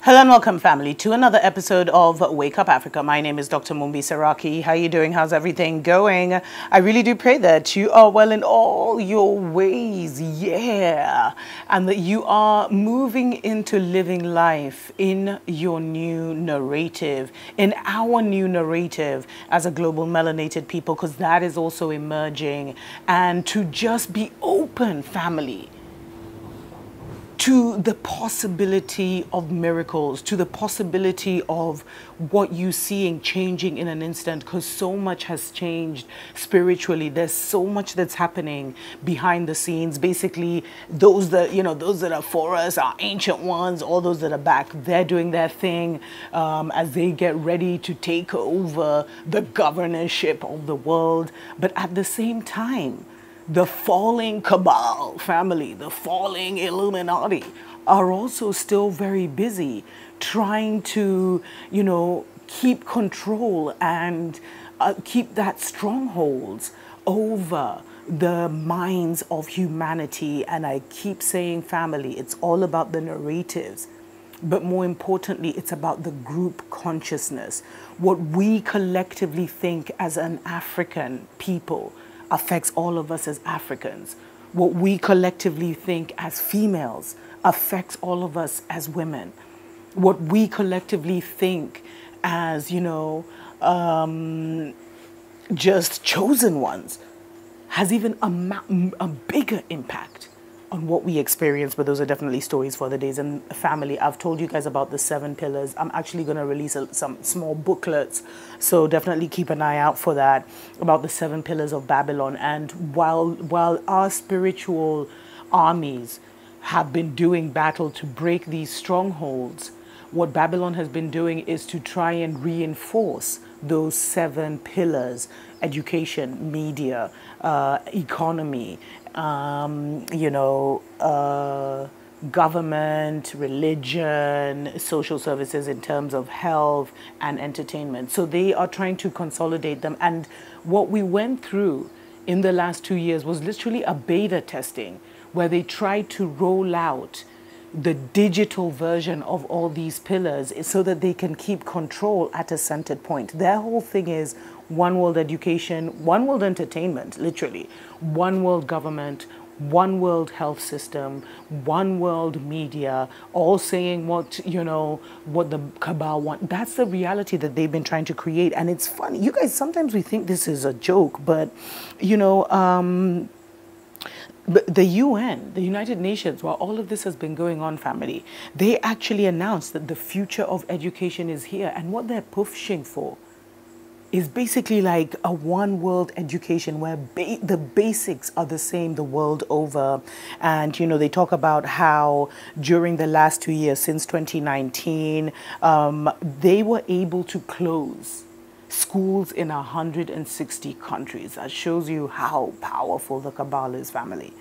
Hello and welcome, family, to another episode of Wake Up Africa. My name is Dr. Mumbi Saraki. How are you doing? How's everything going? I really do pray that you are well in all your ways, and that you are moving into living life in your new narrative, in our new narrative as a global melanated people, because that is also emerging, and to just be open, family, to the possibility of miracles, to the possibility of what you're seeing changing in an instant, because so much has changed spiritually. There's so much that's happening behind the scenes. Basically, those that are for us, our ancient ones, all those that are back, they're doing their thing as they get ready to take over the governorship of the world. But at the same time, the falling cabal family, the falling Illuminati are also still very busy trying to, keep control and keep that strongholds over the minds of humanity. And I keep saying, family, it's all about the narratives. But more importantly, it's about the group consciousness. What we collectively think as an African people affects all of us as Africans. What we collectively think as females affects all of us as women. What we collectively think as, just chosen ones has even a bigger impact on what we experience. But those are definitely stories for the days. And family, I've told you guys about the 7 pillars. I'm actually going to release some small booklets, so definitely keep an eye out for that, about the 7 pillars of Babylon. And while our spiritual armies have been doing battle to break these strongholds, what Babylon has been doing is to try and reinforce those 7 pillars: education, media, economy, government, religion, social services in terms of health and entertainment. So they are trying to consolidate them. And what we went through in the last 2 years was literally a beta testing where they tried to roll out the digital version of all these pillars so that they can keep control at a centered point. Their whole thing is one world education, one world entertainment, literally, one world government, one world health system, one world media, all saying what the cabal want. That's the reality that they've been trying to create. And it's funny, you guys, sometimes we think this is a joke, but but the UN, the United Nations, while all of this has been going on, family, they actually announced that the future of education is here. And what they're pushing for is basically like a one world education where the basics are the same the world over. And, they talk about how during the last 2 years, since 2019, they were able to close schools in 160 countries. That shows you how powerful the cabal is, family.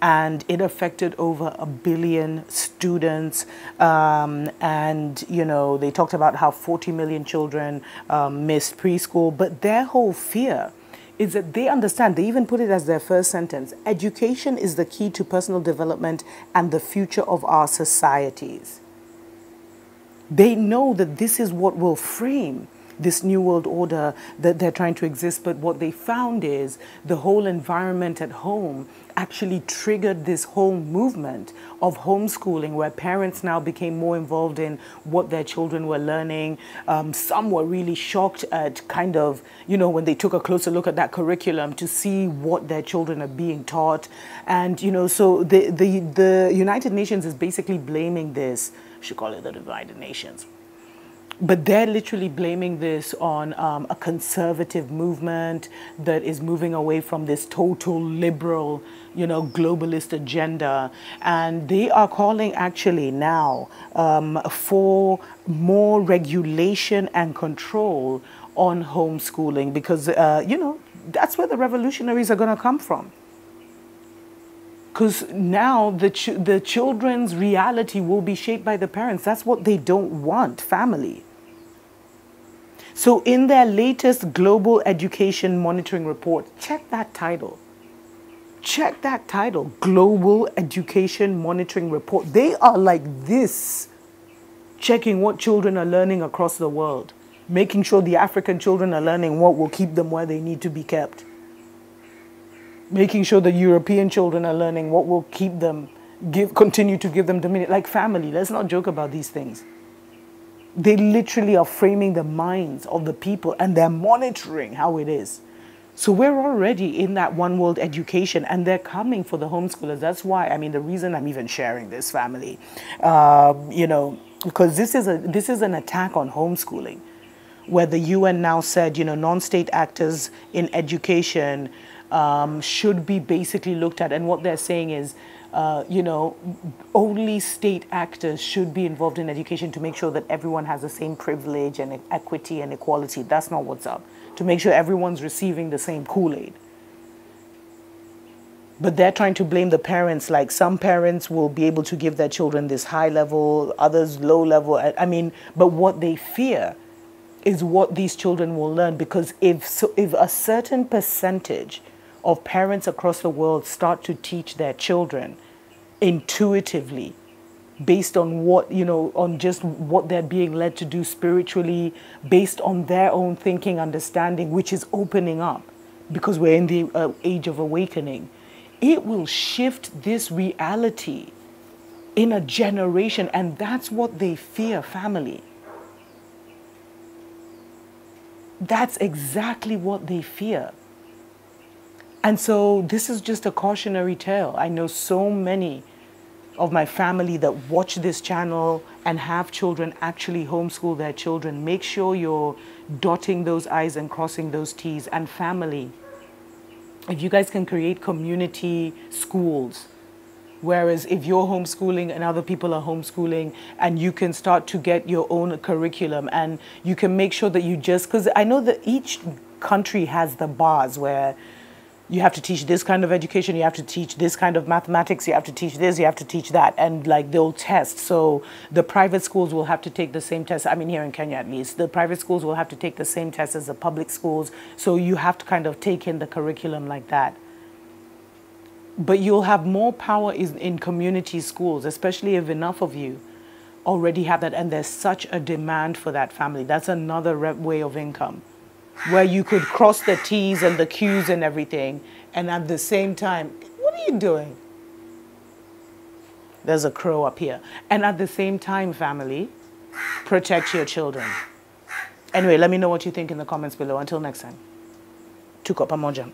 And it affected over 1 billion students. They talked about how 40 million children missed preschool. But their whole fear is that they understand, they even put it as their first sentence: education is the key to personal development and the future of our societies. They know that this is what will frame this new world order that they're trying to exist. But what they found is the whole environment at home actually triggered this whole movement of homeschooling, where parents now became more involved in what their children were learning. Some were really shocked at when they took a closer look at that curriculum to see what their children are being taught. And, so the United Nations is basically blaming this, should call it the Divided Nations. But they're literally blaming this on a conservative movement that is moving away from this total liberal, globalist agenda. And they are calling actually now for more regulation and control on homeschooling, because, that's where the revolutionaries are going to come from. Because now the children's reality will be shaped by the parents. That's what they don't want, family. So in their latest Global Education Monitoring Report, check that title. Check that title, Global Education Monitoring Report. They are like this checking what children are learning across the world, making sure the African children are learning what will keep them where they need to be kept, making sure the European children are learning what will keep them, continue to give them dominion. Like family, let's not joke about these things. They literally are framing the minds of the people and they're monitoring how it is. So we're already in that one world education and they're coming for the homeschoolers. That's why, I mean, the reason I'm even sharing this, family, you know, because this is an attack on homeschooling, where the UN now said, you know, non-state actors in education should be basically looked at. And what they're saying is, you know, only state actors should be involved in education to make sure that everyone has the same privilege and equity and equality. That's not what's up. To make sure everyone's receiving the same Kool-Aid. But they're trying to blame the parents, like some parents will be able to give their children this high level, others low level. I mean, but what they fear is what these children will learn, because if a certain percentage of parents across the world start to teach their children intuitively, based on what, you know, on just what they're being led to do spiritually, based on their own thinking, understanding, which is opening up, because we're in the age of awakening, it will shift this reality in a generation. And that's what they fear, family. That's exactly what they fear. And so this is just a cautionary tale. I know so many of my family that watch this channel and have children actually homeschool their children. Make sure you're dotting those I's and crossing those T's. And family, if you guys can create community schools, whereas if you're homeschooling and other people are homeschooling, and you can start to get your own curriculum, and you can make sure that you just, because I know that each country has the bars where you have to teach this kind of education, you have to teach this kind of mathematics, you have to teach this, you have to teach that, and like they'll test. So the private schools will have to take the same test. I mean, here in Kenya at least, the private schools will have to take the same test as the public schools. So you have to kind of take in the curriculum like that. But you'll have more power in community schools, especially if enough of you already have that, and there's such a demand for that, family. That's another way of income, where you could cross the T's and the Q's and everything, and at the same time, what are you doing? There's a crow up here. And at the same time, family, protect your children. Anyway, let me know what you think in the comments below. Until next time. Tuko pamoja.